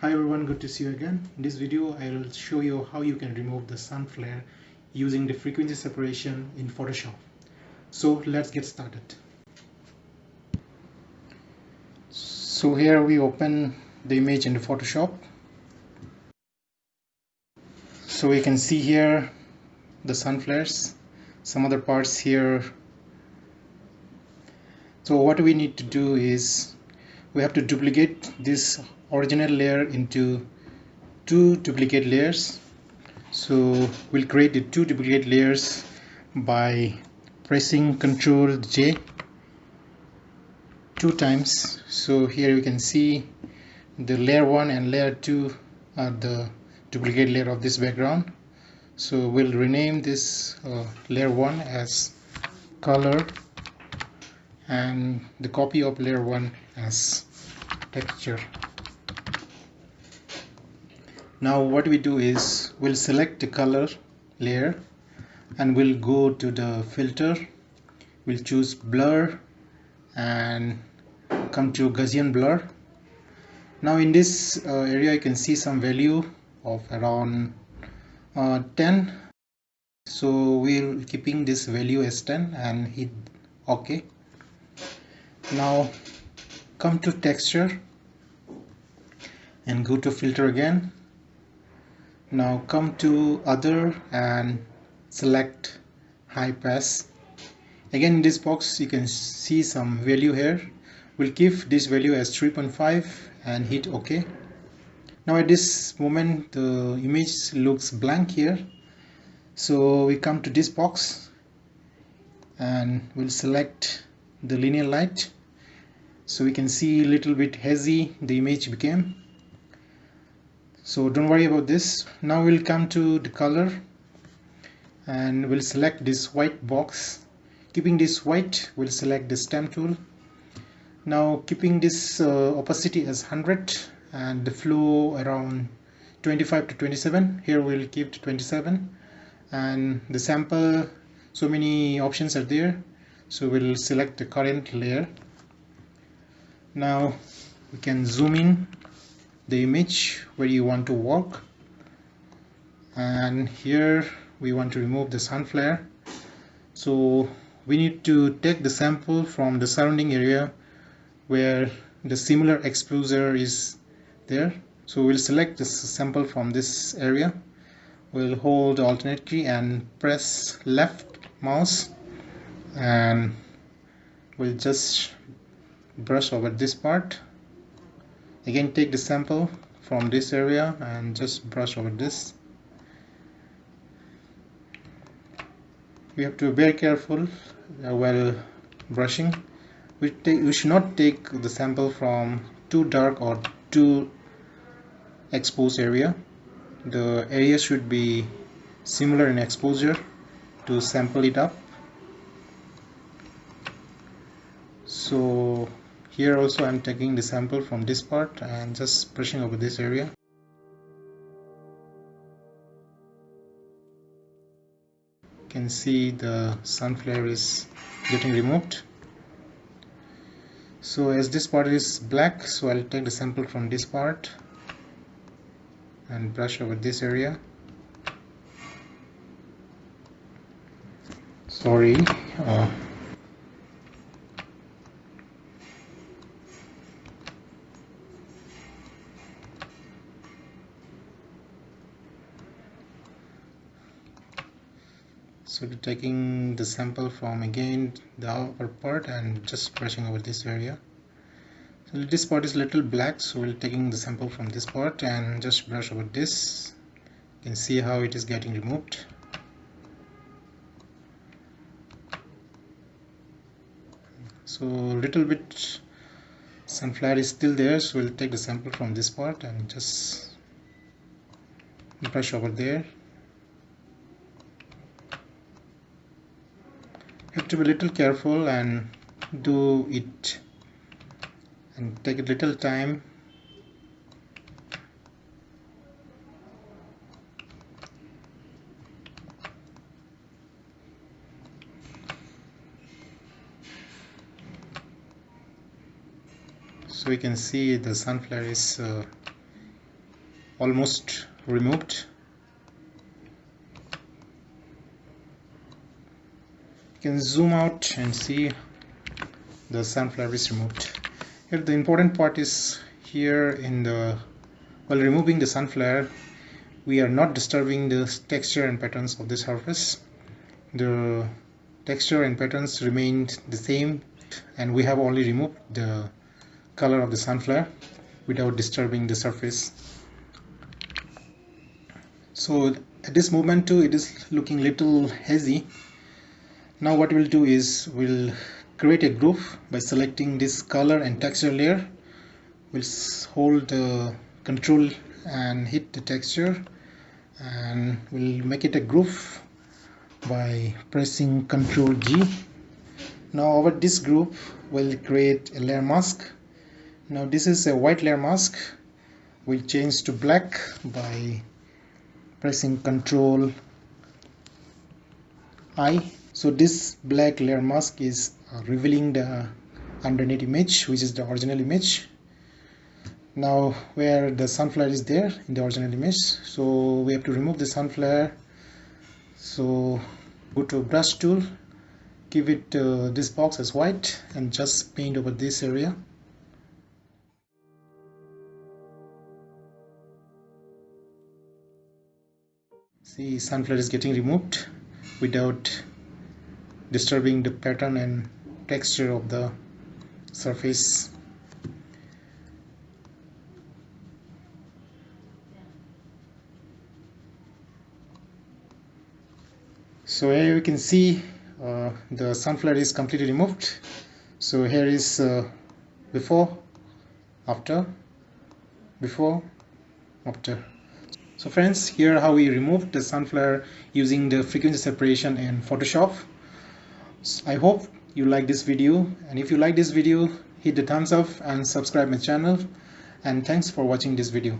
Hi everyone, good to see you again. In this video, I will show you how you can remove the sun flare using the frequency separation in Photoshop. So let's get started. So here we open the image in the Photoshop. So we can see here the sun flares, some other parts here. So what we need to do is we have to duplicate this original layer into two duplicate layers. So we'll create the two duplicate layers by pressing Ctrl J two times. So here you can see the layer 1 and layer 2 are the duplicate layer of this background. So we'll rename this layer 1 as color and the copy of layer 1 as texture. Now what we do is we'll select the color layer and we'll go to the filter. We'll choose blur and come to Gaussian blur. Now in this area you can see some value of around 10. So we're keeping this value as 10 and hit OK. Now come to texture and go to filter again. Now come to other and select high pass. Again in this box you can see some value here. We'll keep this value as 3.5 and hit OK. Now at this moment the image looks blank here. So we come to this box and we'll select the linear light. So we can see a little bit hazy the image became. So don't worry about this. Now we'll come to the color and we'll select this white box. Keeping this white, we'll select the stamp tool. Now keeping this opacity as 100 and the flow around 25 to 27. Here we'll keep to 27 and the sample, so many options are there. So we'll select the current layer. Now we can zoom in the image where you want to work, and here we want to remove the sun flare. So we need to take the sample from the surrounding area where the similar exposure is there. So we'll select this sample from this area. We'll hold the alternate key and press left mouse and we'll just brush over this part. Again take the sample from this area and just brush over this. We have to be very careful while brushing. We should not take the sample from too dark or too exposed area. The area should be similar in exposure to sample it up. So here also I'm taking the sample from this part and just brushing over this area. You can see the sun flare is getting removed. So as this part is black, so I'll take the sample from this part and brush over this area. Sorry. So taking the sample from again the upper part and just brushing over this area. So this part is little black, so we're taking the sample from this part and just brush over this. You can see how it is getting removed. So little bit sun flare is still there, so we'll take the sample from this part and just brush over there. You have to be a little careful and do it and take a little time. So you can see the sun flare is almost removed. You can zoom out and see the sunflower is removed. Here the important part is here in the while removing the sunflower, we are not disturbing the texture and patterns of the surface. The texture and patterns remained the same, and we have only removed the color of the sunflower without disturbing the surface. So at this moment too, it is looking little hazy. Now what we'll do is we'll create a group by selecting this color and texture layer. We'll hold the control and hit the texture, and we'll make it a group by pressing Ctrl G. Now over this group we'll create a layer mask. Now this is a white layer mask. We'll change to black by pressing Ctrl I. So this black layer mask is revealing the underneath image, which is the original image. Now where the sunflower is there in the original image, so we have to remove the sunflower. So go to brush tool, give it this box as white, and just paint over this area. See, sunflower is getting removed without disturbing the pattern and texture of the surface. So here you can see the sunflower is completely removed. So here is before, after, before, after. So friends, here how we removed the sunflower using the frequency separation in Photoshop. I hope you like this video, and if you like this video, hit the thumbs up and subscribe my channel, and thanks for watching this video.